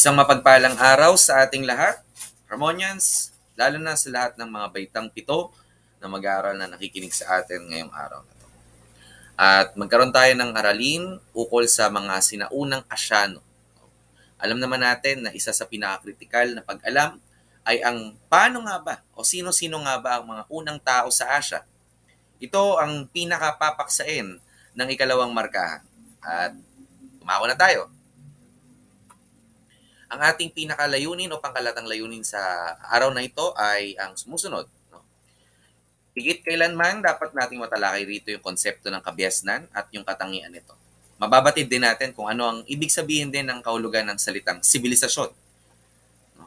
Isang mapagpalang araw sa ating lahat, Ramonians, lalo na sa lahat ng mga baitang pito na mag-aaral na nakikinig sa atin ngayong araw na to. At magkaroon tayo ng aralin ukol sa mga sinaunang Asyano. Alam naman natin na isa sa pinaka-kritikal na pag-alam ay ang paano nga ba o sino-sino nga ba ang mga unang tao sa Asya. Ito ang pinaka-papaksain ng ikalawang markahan. At umako na tayo. Ang ating pinakalayunin o pangkalatang layunin sa araw na ito ay ang sumusunod. No? Higit kailanman dapat nating matalakay rito yung konsepto ng kabiasnan at yung katangian nito. Mababatid din natin kung ano ang ibig sabihin din ng kahulugan ng salitang sibilisasyon. No?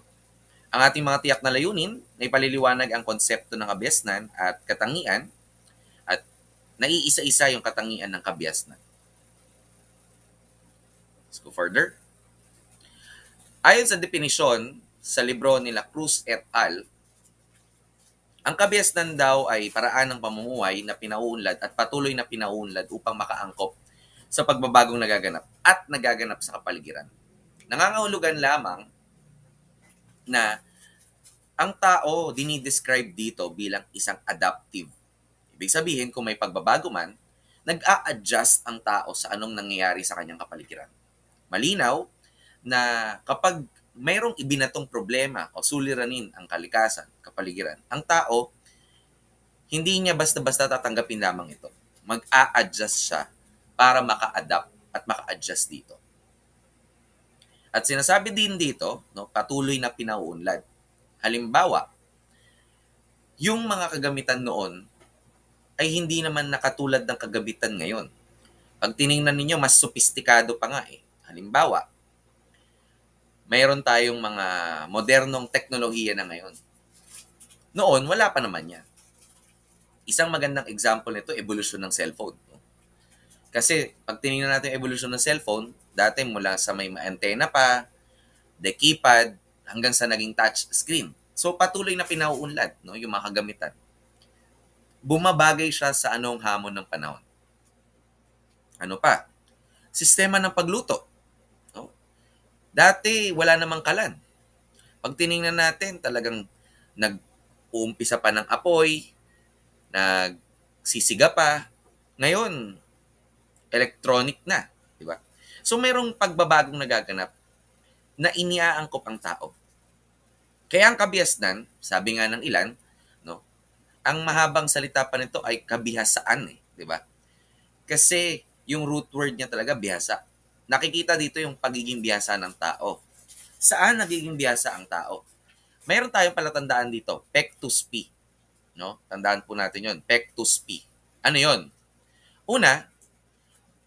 Ang ating mga tiyak na layunin ay paliliwanag ang konsepto ng kabiasnan at katangian at naiisa-isa yung katangian ng kabiasnan. Let's go further. Ayon sa definisyon sa libro nila Cruz et al., ang kabiasnan daw ay paraan ng pamumuhay na pinauunlad at patuloy na pinauunlad upang makaangkop sa pagbabagong nagaganap sa kapaligiran. Nangangahulugan lamang na ang tao dinidescribe dito bilang isang adaptive. Ibig sabihin, kung may pagbabago man, nag-a-adjust ang tao sa anong nangyayari sa kanyang kapaligiran. Malinaw na kapag mayroong ibinatong problema o suliranin ang kalikasan, kapaligiran, ang tao, hindi niya basta-basta tatanggapin lamang ito. Mag-a-adjust siya para maka-adapt at maka-adjust dito. At sinasabi din dito, no, patuloy na pinauunlad. Halimbawa, yung mga kagamitan noon ay hindi naman nakatulad ng kagamitan ngayon. Pag tiningnan ninyo, mas sopistikado pa nga eh. Halimbawa, mayroon tayong mga modernong teknolohiya na ngayon. Noon, wala pa naman yan. Isang magandang example nito, evolution ng cellphone. Kasi, pag tinignan natin yung evolution ng cellphone, dati mula sa may antenna pa, the keypad, hanggang sa naging touch screen. So, patuloy na pinauunlad, no, yung mga kagamitan. Bumabagay siya sa anong hamon ng panahon. Ano pa? Sistema ng pagluto. Dati, wala namang kalan. Pag tiningnan natin, talagang nag-uumpisa pa ng apoy, nagsisiga pa. Ngayon, electronic na. Diba? So, mayroong pagbabagong nagaganap na iniaangkop ang tao. Kaya ang kabiasnan, sabi nga ng ilan, no, ang mahabang salita pa nito ay kabihasaan. Diba? Kasi yung root word niya talaga, bihasa. Nakikita dito yung pagiging bihasa ng tao. Saan nagiging bihasa ang tao? Mayroon tayong palatandaan dito, pectus P. No? Tandaan po natin yon, pectus P. Ano yon? Una,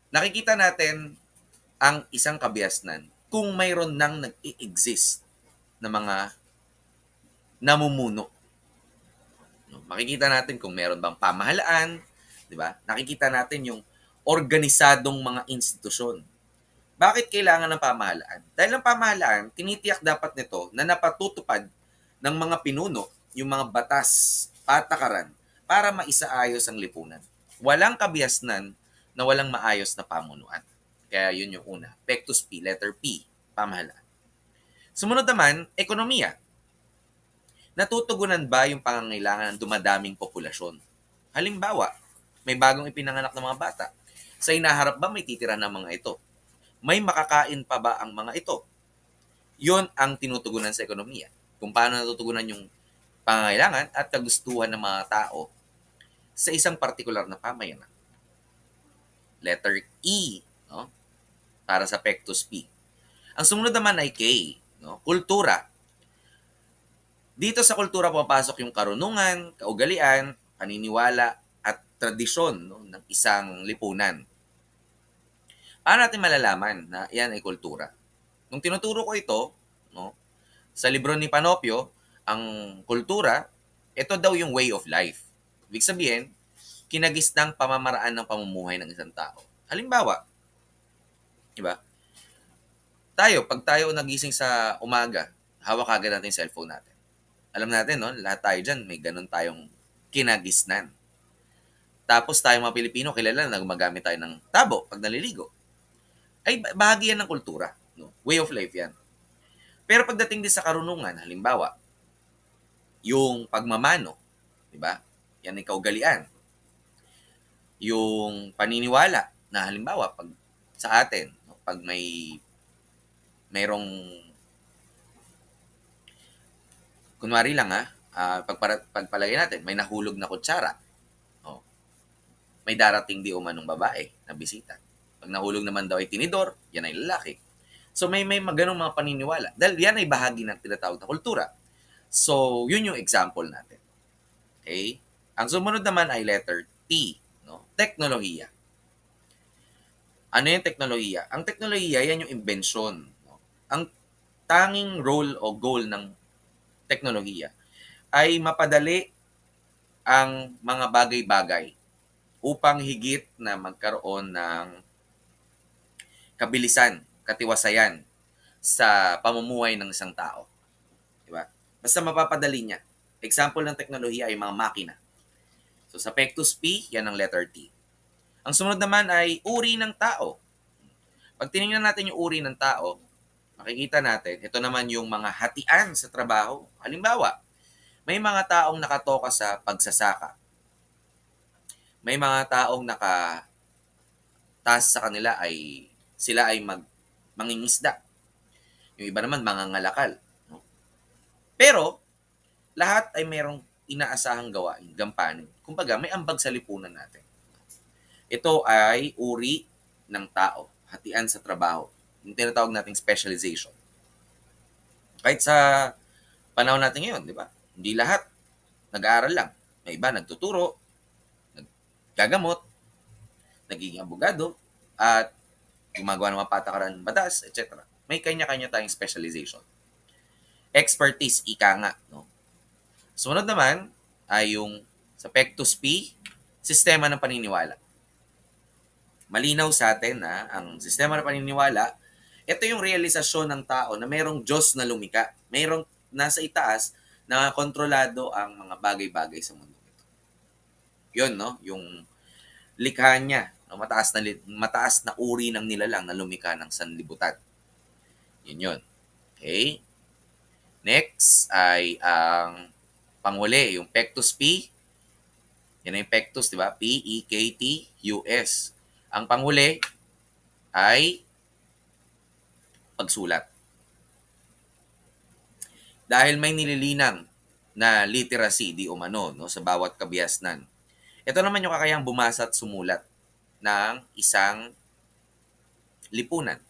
nakikita natin ang isang kabiasnan kung mayroon nang nag-i-exist na mga namumuno. No? Makikita natin kung mayroon bang pamahalaan, di ba? Nakikita natin yung organisadong mga institusyon. Bakit kailangan ng pamahalaan? Dahil ang pamahalaan, tinitiyak dapat nito na napatutupad ng mga pinuno, yung mga batas, patakaran, para maisaayos ang lipunan. Walang kabiasnan na walang maayos na pamunuan. Kaya yun yung una. Pectus P, letter P, pamahalaan. Sumunod naman, ekonomiya. Natutugunan ba yung pangangailangan ng dumadaming populasyon? Halimbawa, may bagong ipinanganak ng mga bata. Sa inaharap ba may titira ng mga ito? May makakain pa ba ang mga ito? Yon ang tinutugunan sa ekonomiya. Kung paano natutugunan yung pangangailangan at kagustuhan ng mga tao sa isang partikular na pamayanan. Letter E, no? Para sa pectus P. Ang sumunod naman ay K, no? Kultura. Dito sa kultura papasok yung karunungan, kaugalian, paniniwala at tradisyon, no, ng isang lipunan. Paano natin malalaman na yan ay kultura? Nung tinuturo ko ito, no, sa libro ni Panopio, ang kultura, ito daw yung way of life. Ibig sabihin, kinagisnang pamamaraan ng pamumuhay ng isang tao. Halimbawa, diba? Pag tayo nagising sa umaga, hawak agad natin yung cellphone natin. Alam natin, no, lahat tayo dyan, may ganun tayong kinagisnan. Tapos tayo mga Pilipino, kilala na gumagamit tayo ng tabo pag naliligo. Ay bahagi yan ng kultura. No? Way of life yan. Pero pagdating din sa karunungan, halimbawa, yung pagmamano, di ba? Yan ay kaugalian. Yung paniniwala na halimbawa, pag sa atin, pag mayroong, kunwari lang pagpalagay natin, may nahulog na kutsara. Oh, may darating di umanong babae na bisita. Pag nahulog naman daw ay tinidor, yan ay lalaki. So may ganung mga paniniwala. Dahil yan ay bahagi ng tinatawag na kultura. So, yun yung example natin. Okay? Ang sumunod naman ay letter T, no? Teknolohiya. Ano yung teknolohiya? Ang teknolohiya, yan yung invention. No? Ang tanging role o goal ng teknolohiya ay mapadali ang mga bagay-bagay upang higit na magkaroon ng kabilisan, katiwasayan sa pamumuhay ng isang tao. Diba? Basta mapapadali niya. Example ng teknolohiya ay mga makina. So sa Pectus P, yan ang letter T. Ang sumunod naman ay uri ng tao. Pag tinignan natin yung uri ng tao, makikita natin, ito naman yung mga hatian sa trabaho. Halimbawa, may mga taong nakatoka sa pagsasaka. May mga taong task sa kanila ay sila ay mangingisda. Yung iba naman mangangalakal. No? Pero, lahat ay mayroong inaasahang gawain, gampanin. Kumbaga, may ambag sa lipunan natin. Ito ay uri ng tao, hatian sa trabaho. Yung tinatawag nating specialization. Kahit sa panahon natin ngayon, di ba? Hindi lahat nag-aaral lang. May iba nagtuturo, naggagamot, nagiging abogado, at gumagawa ng mga patakaran ng batas, etc. May kanya-kanya tayong specialization. Expertise, ika nga. No? Sumunod naman ay yung sa Pectus P, sistema ng paniniwala. Malinaw sa atin na ang sistema ng paniniwala, ito yung realisasyon ng tao na mayroong Diyos na lumika. Mayroong nasa itaas na kontrolado ang mga bagay-bagay sa mundo ito. Yun, no? Yung likha niya, no? mataas na uri ng nilalang na lumika ng sanlibutan. Yun. Okay? Next ay ang panghuli, yung Pectus P. Yan yung Pectus, di ba? P-E-K-T-U-S. Ang panghuli ay pagsulat. Dahil may nililinang na literacy di umano no, sa bawat kabihasnan. Ito naman yung kakayang bumasa at sumulat ng isang lipunan.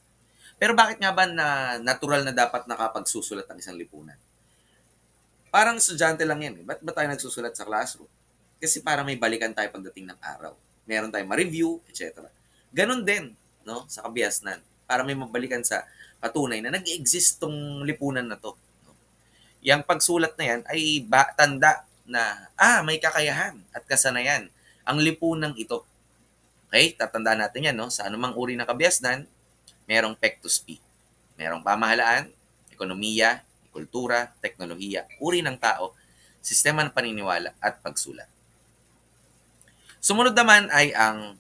Pero bakit nga ba na natural na dapat nakapagsusulat ng isang lipunan? Parang estudyante lang yan. Ba't ba tayo nagsusulat sa classroom? Kasi para may balikan tayo pagdating ng araw. Meron tayong ma-review, etc. Ganon din no, sa kabihasnan. Para may mabalikan sa patunay na nag-exist tong lipunan na to. No? Yang pagsulat na yan ay tanda na may kakayahan at kasanayan ang lipunang ito. Okay? Tatandaan natin yan. No? Sa anumang uri ng kabihasnan, merong Pectus P. Merong pamahalaan, ekonomiya, kultura, teknolohiya, uri ng tao, sistema ng paniniwala at pagsulat. Sumunod naman ay ang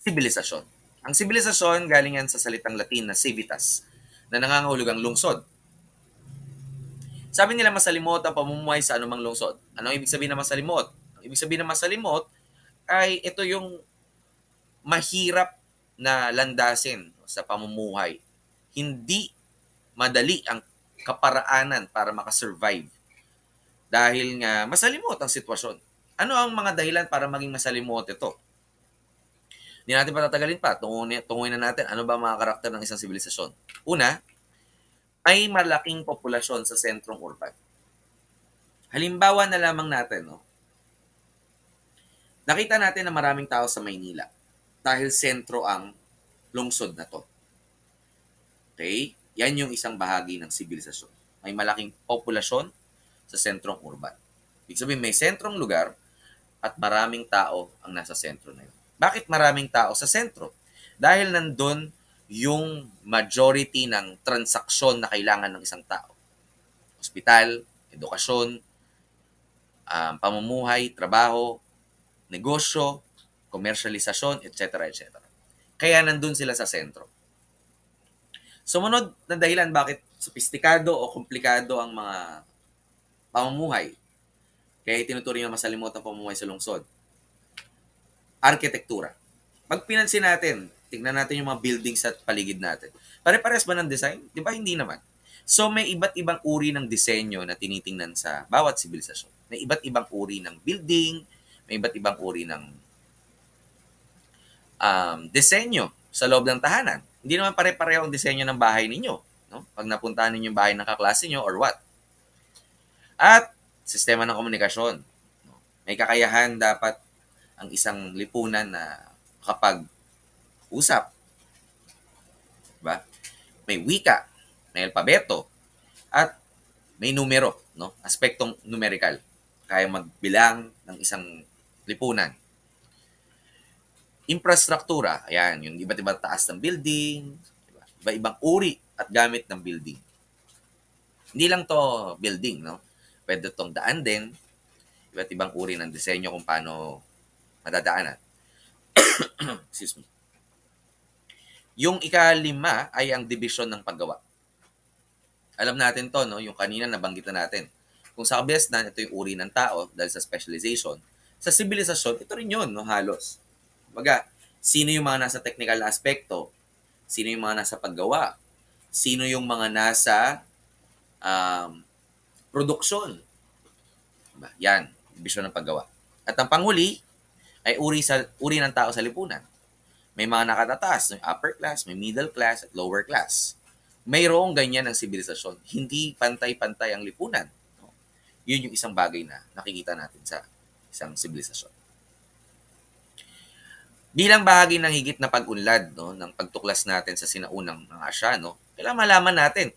sibilisasyon. Ang sibilisasyon galing yan sa salitang Latin na civitas, na nangangahulugang lungsod. Sabi nila masalimot ang pamumuhay sa anumang lungsod. Ano ang ibig sabihin ng masalimot? Ang ibig sabihin ng masalimot ay ito yung mahirap na landasin sa pamumuhay. Hindi madali ang kaparaanan para makasurvive. Dahil nga masalimot ang sitwasyon. Ano ang mga dahilan para maging masalimot ito? Hindi natin patatagalin pa. Tunguin na natin ano ba mga karakter ng isang sibilisasyon. Una, ay malaking populasyon sa sentrong urban. Halimbawa na lamang natin, no? Nakita natin na maraming tao sa Maynila dahil sentro ang lungsod na to. Okay? Yan yung isang bahagi ng sibilisasyon. May malaking populasyon sa sentrong urban. Ibig sabihin, may sentrong lugar at maraming tao ang nasa sentro na yun. Bakit maraming tao sa sentro? Dahil nandun yung majority ng transaksyon na kailangan ng isang tao. Hospital, edukasyon, pamumuhay, trabaho, negosyo, komersyalisasyon, etc. etc. Kaya nandun sila sa sentro. Sumunod na dahilan bakit sopistikado o komplikado ang mga pamumuhay, kaya itinuturing na masalimuot ang pamumuhay sa lungsod. Arkitektura. Pag pinansin natin, tignan natin yung mga buildings at paligid natin. Pare-pares ba ng design? Di ba hindi naman? So may iba't ibang uri ng disenyo na tinitingnan sa bawat sibilisasyon. May iba't ibang uri ng building, may iba't ibang uri ng disenyo sa loob ng tahanan. Hindi naman pare-pareho ang disenyo ng bahay ninyo. No? Pag napuntahan ninyo yung bahay ng kaklase nyo or what. At sistema ng komunikasyon. No? May kakayahan dapat ang isang lipunan na kapag usap. Diba? May wika, may alpabeto, at may numero, no? Aspektong numerical. Kaya magbilang ng isang lipunan. Infrastruktura, ayan, yung iba't ibang taas ng building, diba? Iba-ibang uri at gamit ng building. Hindi lang to building, no? Pwede tong daan din, iba't ibang uri ng disenyo kung paano madadaanan. Excuse me. Yung ika-5 ay ang division ng paggawa. Alam natin to, no? Yung kanina nabanggit na natin. Kung sa kabihasnan, ito yung uri ng tao dahil sa specialization. Sa sibilisasyon, ito rin yun, no? Halos. Baga, sino yung mga nasa technical na aspekto? Sino yung mga nasa paggawa? Sino yung mga nasa produksyon? Diba? Yan, division ng paggawa. At ang panghuli ay uri ng tao sa lipunan. May mga nakatatas, may upper class, may middle class, at lower class. Mayroong ganyan ang sibilisasyon. Hindi pantay-pantay ang lipunan. Yun yung isang bagay na nakikita natin sa isang sibilisasyon. Bilang bahagi ng higit na pag-unlad, no, ng pagtuklas natin sa sinaunang mga Asya, no, kailangan malaman natin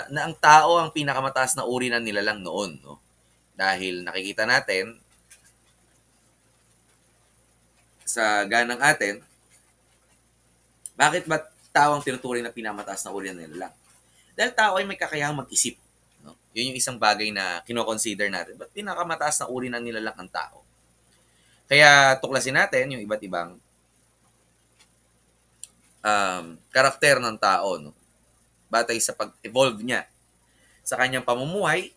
na ang tao ang pinakamataas na uri ng nilalang noon. No? Dahil nakikita natin sa ganang atin, bakit ba tao ang tinuturing na pinamataas na uri ng nilalang? Dahil tao ay may kakayahang mag-isip. No? Yun yung isang bagay na kino-consider natin. Ba't pinakamataas na uri ng nilalang ang tao? Kaya tuklasin natin yung iba't ibang karakter ng tao. No? Batay sa pag-evolve niya sa kanyang pamumuhay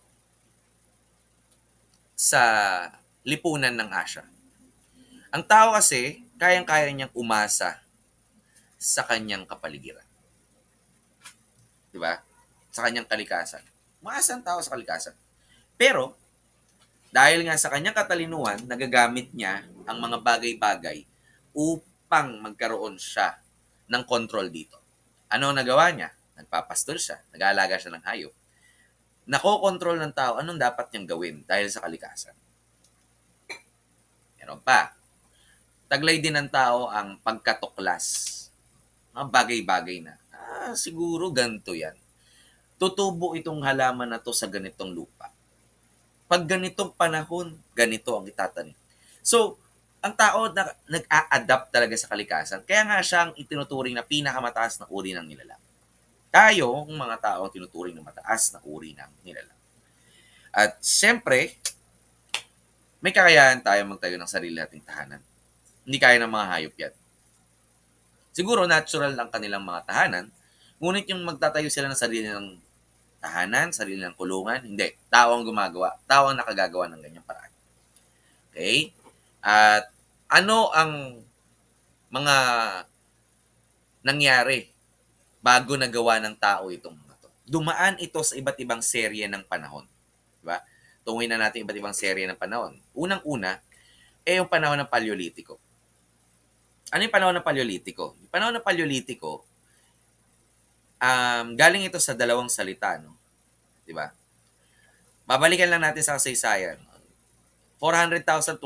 sa lipunan ng Asya. Ang tao kasi, kayang-kaya niyang umasa sa kanyang kapaligiran. Diba? Sa kanyang kalikasan. Umasa ang tao sa kalikasan. Pero, dahil nga sa kanyang katalinuhan, nagagamit niya ang mga bagay-bagay upang magkaroon siya ng control dito. Ano ang nagawa niya? Nagpapastol siya, nag-aalaga siya ng hayop. Nakokontrol ng tao anong dapat niyang gawin dahil sa kalikasan. Meron pa. Taglay din ng tao ang pagkatuklas. Mga bagay-bagay na. Siguro ganito yan. Tutubo itong halaman na to sa ganitong lupa. Pag ganitong panahon, ganito ang itatanim. So, ang tao nag-a-adapt talaga sa kalikasan. Kaya nga siyang itinuturing na pinakamataas na uri ng nilalang. Tayo, ang mga tao, ang tinuturing na mataas na uri ng nilalang. At siyempre, may kakayahan tayo magtayo ng sarili nating tahanan. Hindi kaya ng mga hayop yan. Siguro natural lang kanilang mga tahanan, ngunit yung magtatayo sila ng sarili ng tahanan, sarili ng kulungan, hindi. Tao ang gumagawa. Tao ang nakagagawa ng ganyang paraan. Okay? At ano ang mga nangyari bago nagawa ng tao itong mga to? Dumaan ito sa iba't ibang serye ng panahon. Diba? Tunguin na natin iba't ibang serye ng panahon. Unang-una, yung panahon ng Paleolitiko. Ano yung panahon ng Paleolitiko? Yung panahon ng Paleolitiko, galing ito sa dalawang salita, no? Diba? Babalikan lang natin sa kasaysayan. 400,000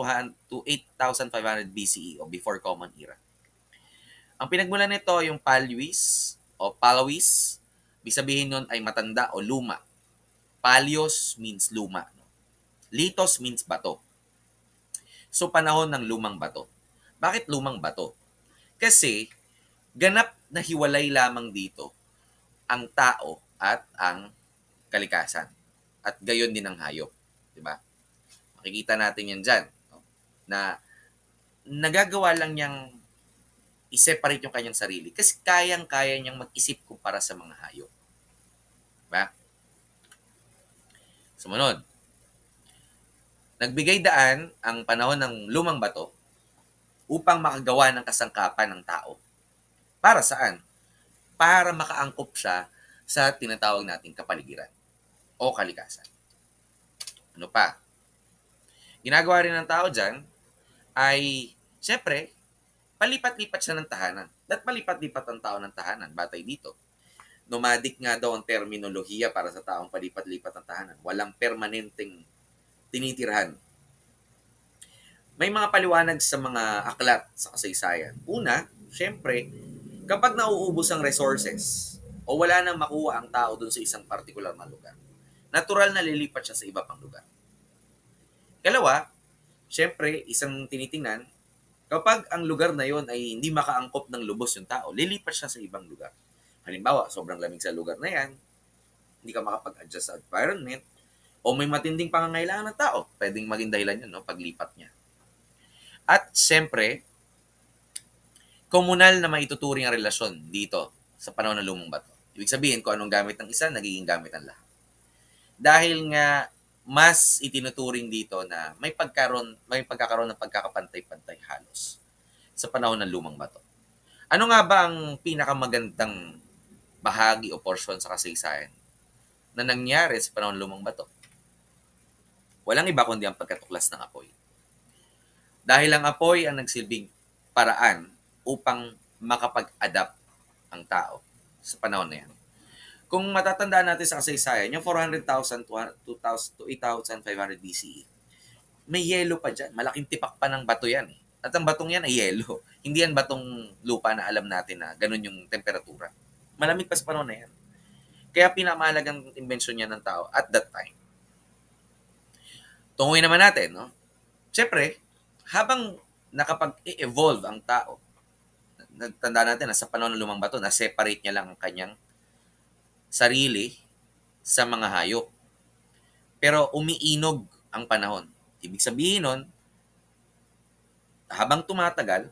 to 8,500 BCE o before Common Era. Ang pinagmulan nito yung Palawis o Palawis, ibig sabihin nun ay matanda o luma. Palios means luma. No? Litos means bato. So, panahon ng lumang bato. Bakit lumang bato? Kasi, ganap na hiwalay lamang dito ang tao at ang kalikasan. At gayon din ang hayop. Diba? Makikita natin yan dyan. No? Na nagagawa lang niyang i-separate yung kanyang sarili kasi kayang-kaya niyang mag-isip kumpara sa mga hayop. Diba? Sumunod, nagbigay daan ang panahon ng lumang bato upang makagawa ng kasangkapan ng tao. Para saan? Para makaangkop siya sa tinatawag nating kapaligiran o kalikasan. Ano pa? Ginagawa rin ng tao dyan ay, syempre, palipat-lipat siya ng tahanan. At palipat-lipat ang tao ng tahanan, batay dito. Nomadic nga daw ang terminolohiya para sa taong palipat-lipat ng tahanan. Walang permanenteng tinitirhan. May mga paliwanag sa mga aklat sa kasaysayan. Una, syempre, kapag nauubos ang resources o wala nang makuha ang tao dun sa isang particular na lugar, natural na lilipat siya sa iba pang lugar. Kalawa, syempre, isang tinitingnan, kapag ang lugar na yon ay hindi makaangkop ng lubos yung tao, lilipat siya sa ibang lugar. Halimbawa, sobrang lamig sa lugar na yan, hindi ka makapag-adjust sa environment, o may matinding pangangailangan ng tao, pwedeng maging dahilan yun, no, paglipat niya. At syempre, komunal na maituturing ang relasyon dito sa panahon ng lumang bato. Ibig sabihin, kung anong gamit ng isa, nagiging gamit ng lahat. Dahil nga, mas itinuturing dito na may pagkakaroon ng pagkakapantay-pantay halos sa panahon ng lumang bato. Ano nga ba ang pinakamagandang bahagi o portion sa kasaysayan na nangyari sa panahon ng lumang bato? Walang iba kundi ang pagkatuklas ng apoy. Dahil ang apoy ang nagsilbing paraan upang makapag-adapt ang tao sa panahon na yan. Kung matatandaan natin sa kasaysayan, yung 400,000 to 8,500 BCE, may yelo pa dyan. Malaking tipak pa ng bato yan. At ang batong yan ay yelo. Hindi yan batong lupa na alam natin na ganun yung temperatura. Malamig pa sa panahon na yan. Kaya pinamahalagang inbensyon niya ng tao at that time. Tunguin naman natin, no? Siyempre, habang nakapag-evolve ang tao, nagtanda natin na sa panahon ng lumang bato, na-separate niya lang ang kanyang sarili sa mga hayop. Pero umiinog ang panahon. Ibig sabihin nun, habang tumatagal,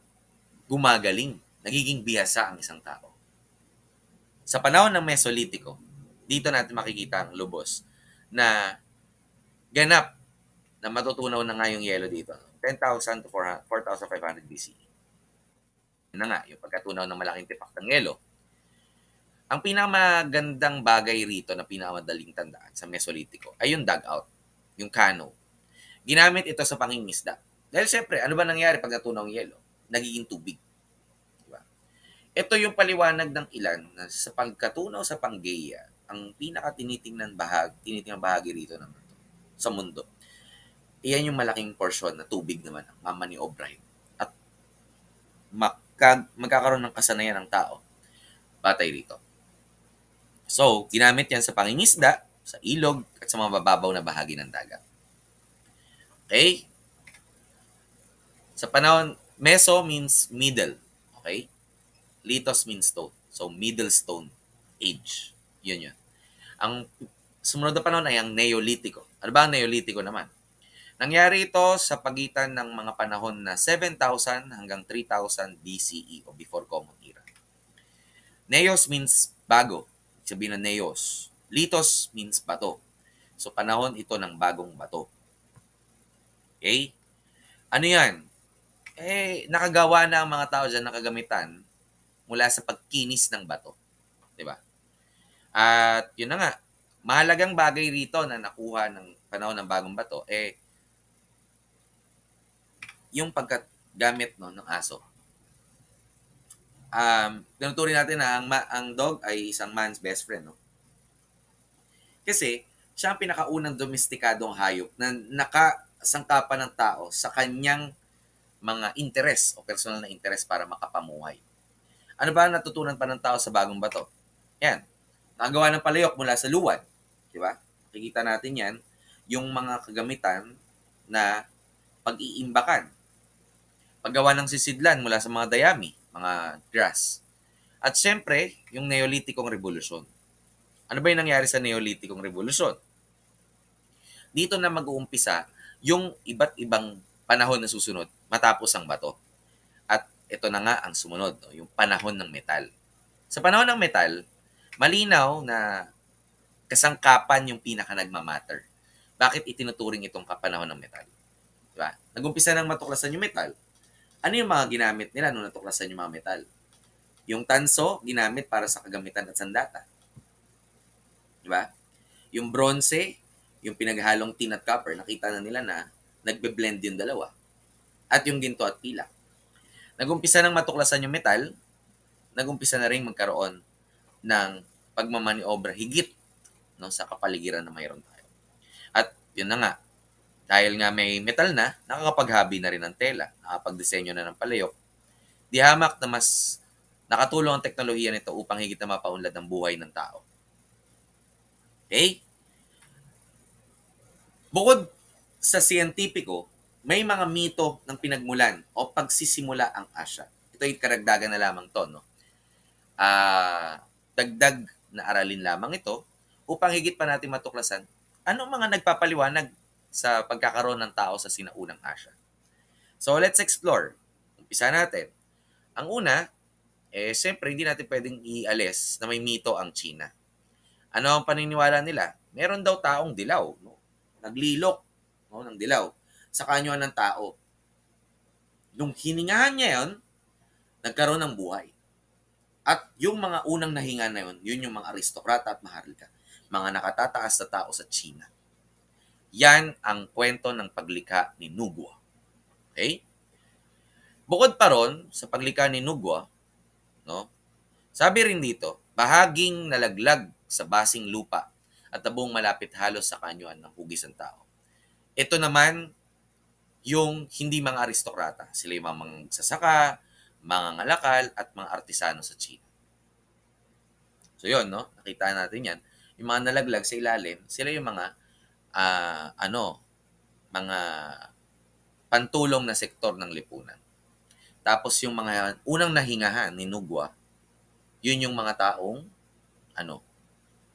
gumagaling, nagiging bihasa ang isang tao. Sa panahon ng Mesolitiko, dito natin makikita ang lubos na ganap na matutunaw na nga yung yelo dito. 10,000 to 4,500 BCE. Yun na nga, yung pagkatunaw ng malaking tipak ng yelo. Ang pinakamagandang bagay rito na pinakamadaling tandaan sa Mesolitiko ay yung dugout, yung canoe. Ginamit ito sa pangingisda. Dahil siyempre, ano ba nangyari pag natunaw ang yelo? Nagiging tubig. Diba? Ito yung paliwanag ng ilan na sa pagkatunaw sa Pangaea, ang pinakatinitingnan bahagi rito ng sa mundo. Iyan yung malaking porsyon na tubig naman ang mamaniobra at magkakaroon ng kasanayan ng tao batay rito. So, ginamit yan sa pangingisda, sa ilog, at sa mga bababaw na bahagi ng dagat. Okay? Sa panahon, Meso means middle. Okay? Litos means stone. So, middle stone age. Yun yun. Ang sumunod na panahon ay ang Neolitiko. Ano ba ang Neolitiko naman? Nangyari ito sa pagitan ng mga panahon na 7,000 hanggang 3,000 BCE o before Common Era. Neos means bago. Sabihin ng Neos. Litos means bato. So, panahon ito ng bagong bato. Okay? Ano yan? Nakagawa na ang mga tao dyan na kagamitan mula sa pagkinis ng bato. Diba? At yun na nga, mahalagang bagay rito na nakuha ng panahon ng bagong bato, yung paggamit ng aso. Tinuturing natin na ang dog ay isang man's best friend. No? Kasi, siya ang pinakaunang domestikadong hayop na nakasangkapan ng tao sa kanyang mga interes o personal na interes para makapamuhay. Ano ba natutunan pa ng tao sa bagong bato? Yan. Nakagawa ng palayok mula sa luwad. Di ba? Makikita natin yan. Yung mga kagamitan na pag-iimbakan. Paggawa ng sisidlan mula sa mga dayami, mga grass. At syempre, yung Neolitikong Revolusyon. Ano ba yung nangyari sa Neolitikong Revolusyon? Dito na mag-uumpisa yung iba't ibang panahon na susunod matapos ang bato. At ito na nga ang sumunod, no? Yung panahon ng metal. Sa panahon ng metal, malinaw na kasangkapan yung pinaka nagmamatter. Bakit itinuturing itong kapanahon ng metal? Diba? Nagumpisa nang matuklasan yung metal. Ano yung mga ginamit nila nung natuklasan yung mga metal? Yung tanso, ginamit para sa kagamitan at sandata. Diba? Yung bronze, yung pinaghalong tin at copper, nakita na nila na nagbe-blend yung dalawa. At yung ginto at pilak. Nagumpisa nang matuklasan yung metal, nagumpisa na rin magkaroon ng pagmamaniobra higit, no, sa kapaligiran na mayroon tayo. At yun na nga, dahil nga may metal na, nakakapaghabi na rin ng tela, nakapagdisenyo na ng palayok, di hamak na mas nakatulong ang teknolohiya nito upang higit na mapaunlad ang buhay ng tao. Okay? Bukod sa siyentipiko, may mga mito ng pinagmulan o pagsisimula ang Asya. Ito ay karagdagan na lamang to, no? Dagdag na aralin lamang ito upang higit pa natin matuklasan anong mga nagpapaliwanag sa pagkakaroon ng tao sa sinaunang Asya. So, let's explore. Umpisa natin. Ang una, siyempre, hindi natin pwedeng ialis na may mito ang China. Ano ang paniniwala nila? Meron daw taong dilaw, no? Naglilok, no, ng dilaw sa kanyuan ng tao. Nung hiningahan niya yon, nagkaroon ng buhay. At yung mga unang nahinga na yun yung mga aristokrata at maharlika. Mga nakatataas na tao sa China. Yan ang kwento ng paglikha ni Nugua. Okay? Bukod pa ron, sa paglikha ni Nugua, no, sabi rin dito, bahaging nalaglag sa basing lupa at tabong malapit halos sa kanyuan ng hugis ng tao. Ito naman yung hindi mga aristokrata. Sila yung mga magsasaka, mga ngalakal, at mga artisano sa China. So yun, no? Nakita natin yan. Yung mga nalaglag sa ilalim, sila yung mga mga pantulong na sektor ng lipunan. Tapos yung mga unang nahingahan ni Nugua, yun yung mga taong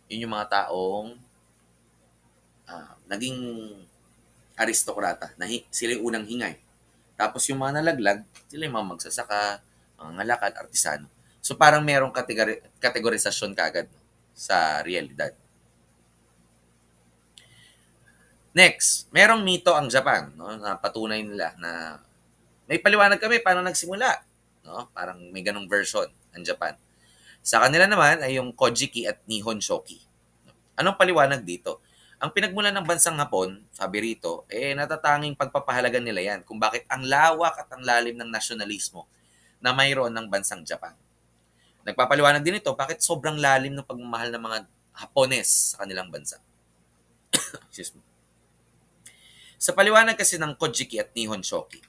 yun yung mga taong naging aristokrata. Sila yung unang hingay. Tapos yung mga nalaglag, sila yung mga magsasaka, mga ngalakal, artisano. So parang merong kategorisasyon kaagad, no, sa realidad. Next, merong mito ang Japan, no, na patunay nila na may paliwanag kami paano nagsimula. No? Parang may ganong version ang Japan. Sa kanila naman ay yung Kojiki at Nihon Shoki. Anong paliwanag dito? Ang pinagmulan ng bansang Hapon, sabi rito, natatanging pagpapahalagan nila yan kung bakit ang lawak at ang lalim ng nasyonalismo na mayroon ng bansang Japan. Nagpapaliwanag din ito bakit sobrang lalim ng pagmamahal ng mga Hapones sa kanilang bansa. Excuse me. Sa paliwanag kasi ng Kojiki at Nihon Shoki,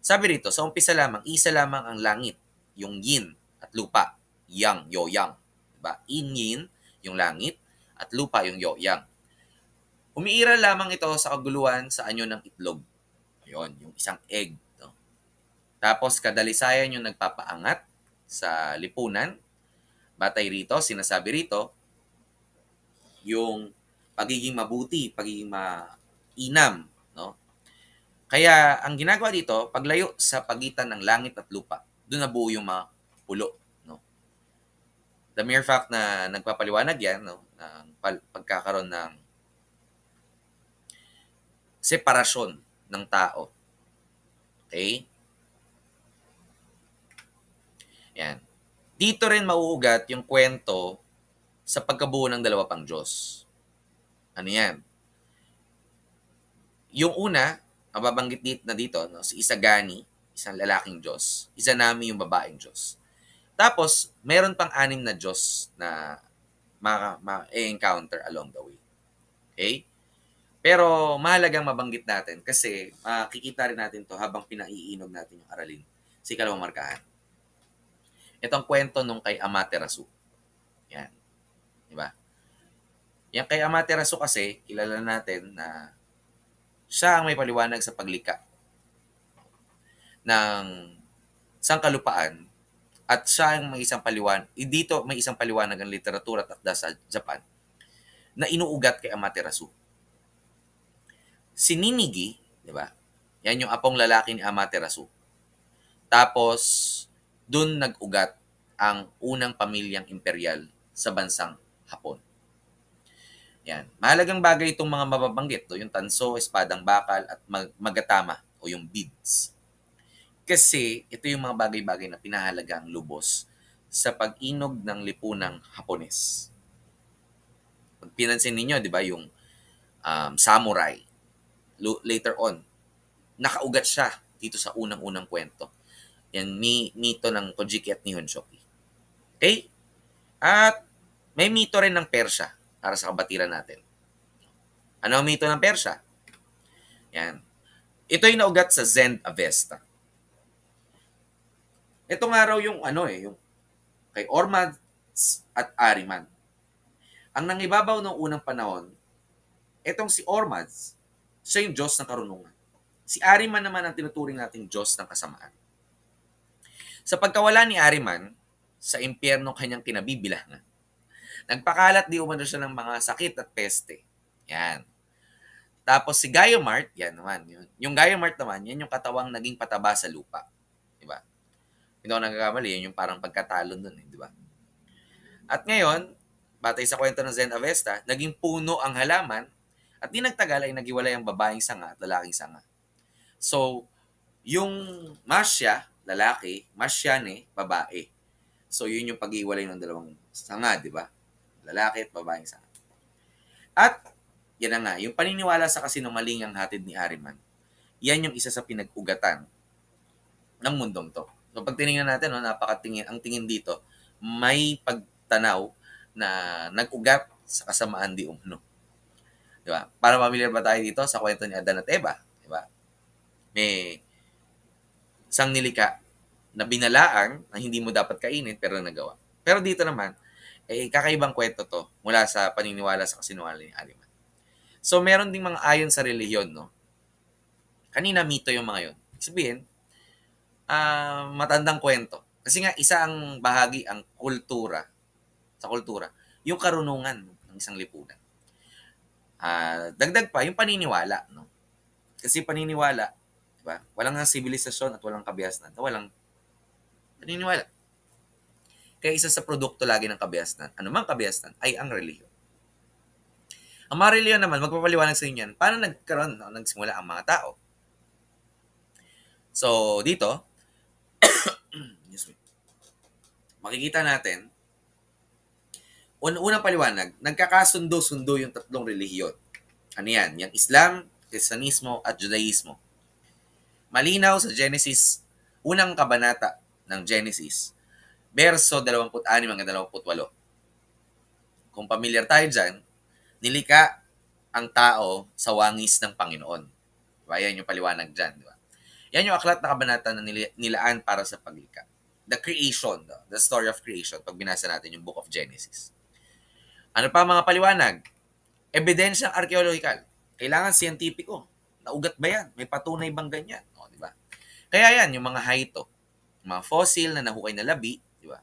sabi rito, sa umpisa lamang, isa lamang ang langit, yung yin at lupa, yang, yo-yang. Diba? Yin, yung langit, at lupa, yung yo-yang. Umiiral lamang ito sa kaguluhan sa anyo ng itlog. Yun, yung isang egg. No? Tapos, kadalisayan yung nagpapaangat sa lipunan. Batay rito, sinasabi rito, yung pagiging mabuti, pagiging mainam. No? Kaya, ang ginagawa dito, paglayo sa pagitan ng langit at lupa, doon nabuo yung mga pulo. No? The mere fact na nagpapaliwanag yan, no, ng pagkakaroon ng separasyon ng tao. Okay? Yan. Dito rin mauugat yung kwento sa pagkabuo ng dalawa pang Diyos. Ano yan? Yung una, mababanggit na dito, no, si Isagani, isang lalaking Diyos. Izanami yung babaeng Diyos. Tapos, meron pang 6 na Diyos na ma-encounter along the way. Okay? Pero mahalagang mabanggit natin kasi makikita rin natin to habang pinaiinog natin yung aralin sa ikalawang markahan. Itong kwento nung kay Amaterasu. Yan. Diba? Yan kay Amaterasu kasi, kilala natin na siya ang may paliwanag sa paglikha ng sangkalupaan at siya ang may isang paliwanag. Dito may isang paliwanag ang literatura at akda sa Japan na inuugat kay Amaterasu. Si Ninigi, di ba? Yan yung apong lalaki ni Amaterasu. Tapos, dun nag-ugat ang unang pamilyang imperial sa bansang Hapon. Yan. Mahalagang bagay itong mga mababanggit, no? Yung tanso, espadang bakal, at magatama o yung beads. Kasi ito yung mga bagay-bagay na pinahalaga ang lubos sa pag-inog ng lipunang Hapones. Pag pinansin ninyo, di ba, yung samurai, later on, nakaugat siya dito sa unang-unang kwento. Yan, mito ng Kojiki at Nihon Shoki. Okay? At may mito rin ng Persya para sa kabatiran natin. Ano ang mito ng Persya? Yan. Ito ay naugat sa Zend Avesta. Ito nga raw yung yung kay Ormazd at Ahriman. Ang nangibabaw ng unang panahon, itong si Ormazd, siya yung Diyos ng karunungan. Si Ahriman naman ang tinuturing nating Diyos ng kasamaan. Sa pagkawala ni Ahriman, sa impyerno kanyang kinabibilangan, nagpakalat di umano siya ng mga sakit at peste. Yan. Tapos si Gaiomart, yan naman. Yung Gaiomart naman, yan yung katawang naging pataba sa lupa. Diba? Hindi ako nagkakamali, yan yung parang pagkatalon dun. Diba? At ngayon, batay sa kwento ng Zend Avesta, naging puno ang halaman at di nagtagal ay nagiwalay ang babaeng sanga at lalaking sanga. So, yung Masya, lalaki, Masyane, babae. So, yun yung pag-iwalay ng dalawang sanga, di ba? Lalaki at babaeng sanga. At, yan na nga, yung paniniwala sa kasinungaling ang hatid ni Ahriman, yan yung isa sa pinag-ugatan ng mundong to. So, pag tinignan natin, napakatingin, ang tingin dito, may pagtanaw na nag-ugat sa kasamaan di umano. Di ba? Para familiar ba tayo dito sa kwento ni Adan at Eva? Di ba? May isang nilika na binalaan na hindi mo dapat kainin pero nagawa. Pero dito naman, kakaibang kwento to mula sa paniniwala sa kasinungaling ni Ahriman. So, meron ding mga ayon sa relihiyon, no? Kanina, mito yung mga yon. Sabihin, matandang kwento. Kasi nga, isa ang bahagi ang kultura, sa kultura, yung karunungan ng isang lipunan. Dagdag pa, yung paniniwala, no? Kasi paniniwala, diba? Walang sibilisasyon at walang kabihasnan. Walang paniniwala. Kaya isa sa produkto lagi ng kabihasnan, anumang kabihasnan, ay ang relihiyon. Ang mga relihiyon naman, magpapaliwanag sa inyo yan, paano nagsimula ang mga tao. So, dito, makikita natin, unang paliwanag, nagkakasundo-sundo yung tatlong relihiyon. Ano yan? Yung Islam, Kristyanismo, at Judaismo. Malinaw sa Genesis, unang kabanata ng Genesis, verso 26 hanggang 28. Kung familiar tayo dyan, nilika ang tao sa wangis ng Panginoon. Diba? Yan yung paliwanag dyan. Diba? Yan yung aklat na kabanata na nilaan para sa paglika. The creation, the story of creation, pag binasa natin yung book of Genesis. Ano pa mga paliwanag? Ebidensyang archaeological. Kailangan siyentipiko. Naugat ba yan? May patunay bang ganyan? O, di ba? Kaya yan, yung mga haito, mga fossil na nahukay na labi, di ba?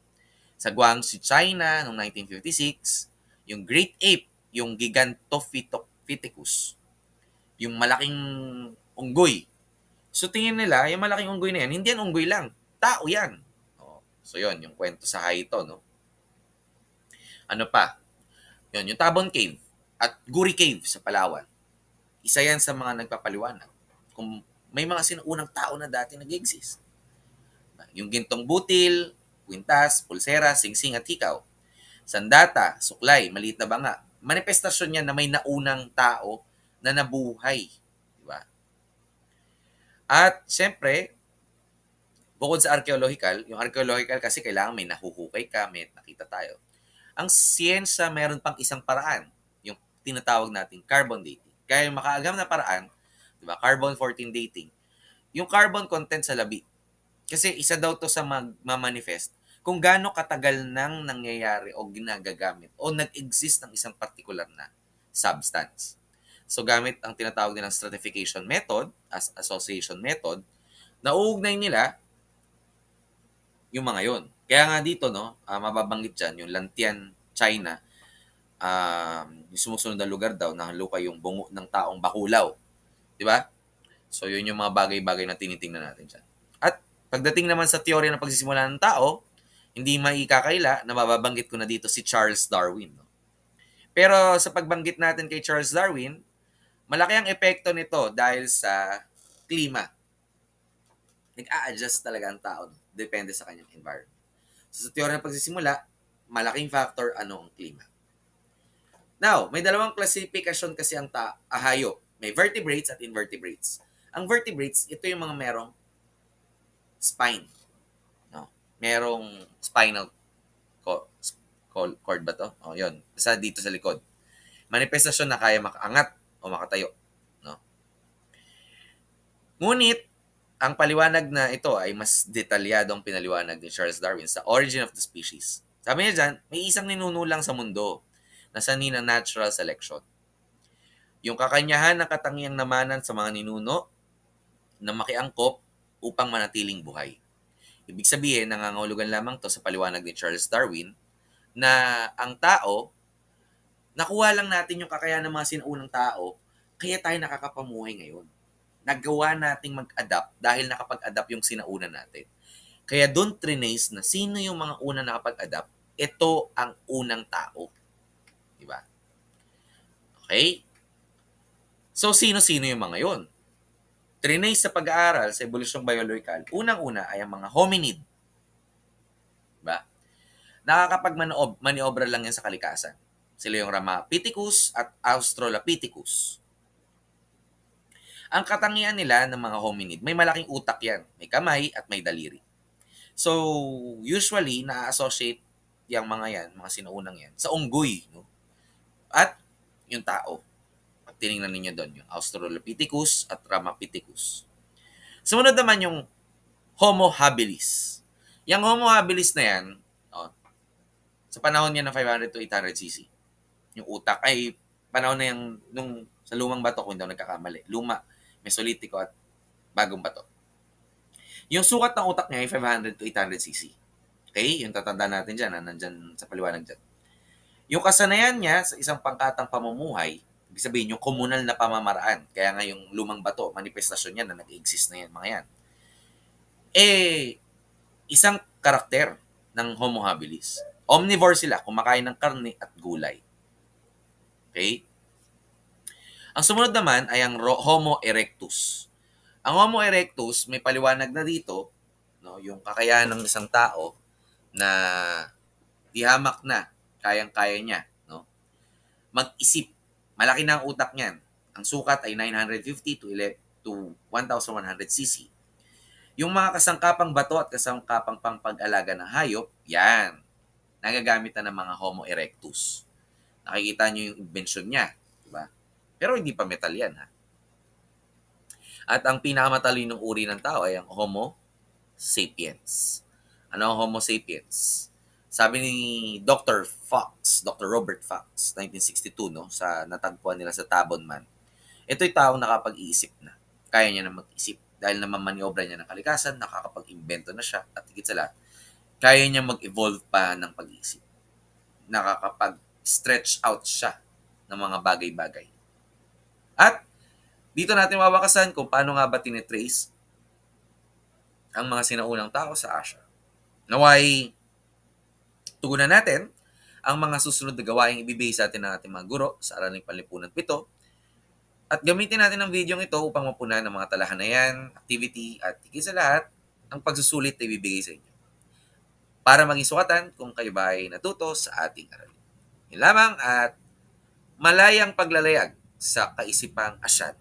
Sa Guangxi, China, noong 1956, yung great ape, yung Gigantopithecus, yung malaking unggoy. So tingin nila, yung malaking unggoy na yan, hindi yan unggoy lang. Tao yan. O, so yun, yung kwento sa haito, no? Ano pa? Yun, yung Tabon Cave at Guri Cave sa Palawan. Isa yan sa mga nagpapaliwanag kung may mga sinuunang tao na dati nag-exist. Yung gintong butil, kwintas, pulsera, singsing at hikaw. Sandata, suklay, maliit na banga. Manifestasyon yan na may naunang tao na nabuhay. Diba? At siyempre, bukod sa archaeological, yung archaeological kasi kailangan may nahuhukay ka, may nakita tayo. Ang siyensya meron pang isang paraan, yung tinatawag nating carbon dating. Kaya yung makaagam na paraan, di ba, carbon-14 dating, yung carbon content sa labi. Kasi isa daw to sa magmamanifest kung gaano katagal nang nangyayari o ginagagamit o nag-exist ng isang particular na substance. So gamit ang tinatawag nilang stratification method as association method, nauugnay nila yung mga yon. Kaya nga dito, no, mababanggit dyan, yung Lantian, China, yung sumusunod na lugar daw, nahalukay yung bungo ng taong Bakulaw. Di ba? So, yun yung mga bagay-bagay na tinitingnan natin dyan. At Pagdating naman sa teorya ng pagsisimula ng tao, hindi maikakaila na mababanggit ko na dito si Charles Darwin. No? Pero sa pagbanggit natin kay Charles Darwin, malaki ang epekto nito dahil sa klima. Nag-a-adjust talaga ang tao. Depende sa kanyang environment. So, sa teorya ng pagsisimula, malaking factor ano ang klima. Now, may dalawang classification kasi ang hayop. May vertebrates at invertebrates. Ang vertebrates, ito yung mga merong spine. No? Merong spinal cord ba to? O, yun. Basta dito sa likod. Manifestasyon na kaya makaangat o makatayo. No? Ngunit, ang paliwanag na ito ay mas detalyadong pinaliwanag ni Charles Darwin sa Origin of the Species. Sabi niya dyan, may isang ninunulang sa mundo na sanhi ng natural selection. Yung kakanyahan ng katangiang namanan sa mga ninuno na makiangkop upang manatiling buhay. Ibig sabihin, nangangahulugan lamang to sa paliwanag ni Charles Darwin na ang tao, nakuha lang natin yung kakayahan ng mga sinuunang tao, kaya tayo nakakapamuhay ngayon. Nagawa nating mag-adapt dahil nakapag-adapt yung sinauna natin. Kaya don't trace na sino yung mga unang nakapag-adapt, ito ang unang tao. Diba? Okay? So, sino-sino yung mga yon? Trace sa pag-aaral sa evolusyong biological, unang-una ay ang mga hominid. Diba? Nakakapag-maniobra lang yan sa kalikasan. Sila yung Ramapithecus at Australopithecus. Ang katangian nila ng mga hominid, may malaking utak yan. May kamay at may daliri. So, usually, na-associate yung mga yan, mga sinuunang yan, sa unggoy. No? At yung tao. Pag tinignan ninyo doon, yung Australopithecus at Ramapithecus. Sumunod naman yung Homo habilis. Yung Homo habilis na yan, sa panahon niya ng 500 to 800 cc, yung utak ay panahon na yung nung sa lumang bato, kung hindi ako nagkakamali. Luma, Mesolitiko at bagong bato. Yung sukat ng utak niya ay 500 to 800 cc. Okay? Yung tatanda natin dyan, nandyan sa paliwanag dyan. Yung kasanayan niya sa isang pangkatang pamumuhay, ibig sabihin yung komunal na pamamaraan. Kaya nga yung lumang bato, manifestasyon niya na nag-exist na yan, mga yan. Isang karakter ng Homo habilis. Omnivore sila, kumakain ng karne at gulay. Okay? Ang sumunod naman ay ang Homo erectus. Ang Homo erectus, may paliwanag na dito, no, yung kakayahan ng isang tao na dihamak na, kayang-kaya niya, no, mag-isip. Malaki na ang utak niyan. Ang sukat ay 950 to 1,100 cc. Yung mga kasangkapang bato at kasangkapang pang-pag-alaga ng hayop, yan, nagagamit na ng mga Homo erectus. Nakikita nyo yung invention niya, diba? Pero hindi pa metal yan, ha? At ang pinakamatalinong uri ng tao ay ang Homo sapiens. Ano ang Homo sapiens? Sabi ni Dr. Fox, Dr. Robert Fox, 1962, no, sa natagpuan nila sa Tabonman. Ito'y taong nakapag-iisip na. Kaya niya na mag-isip. Dahil namamaniobra niya ng kalikasan, nakakapag-invento na siya, at higit sa lahat, kaya niya mag-evolve pa ng pag-iisip. Nakakapag-stretch out siya ng mga bagay-bagay. At dito natin mawakasan kung paano nga ba tinitrace ang mga sinaunang tao sa Asia. Naway, tugunan natin ang mga susunod na gawaing ibibigay sa atin ng ating mga guro sa Araling Panlipunan 7. At gamitin natin ang video ito upang mapunan ng mga talahanayan, activity, at higit sa lahat, ang pagsusulit na ibibigay sa inyo. Para maging sukatan kung kayo ba ay natuto sa ating aralin. Yun lamang at malayang paglalayag sa kaisipang Asyad.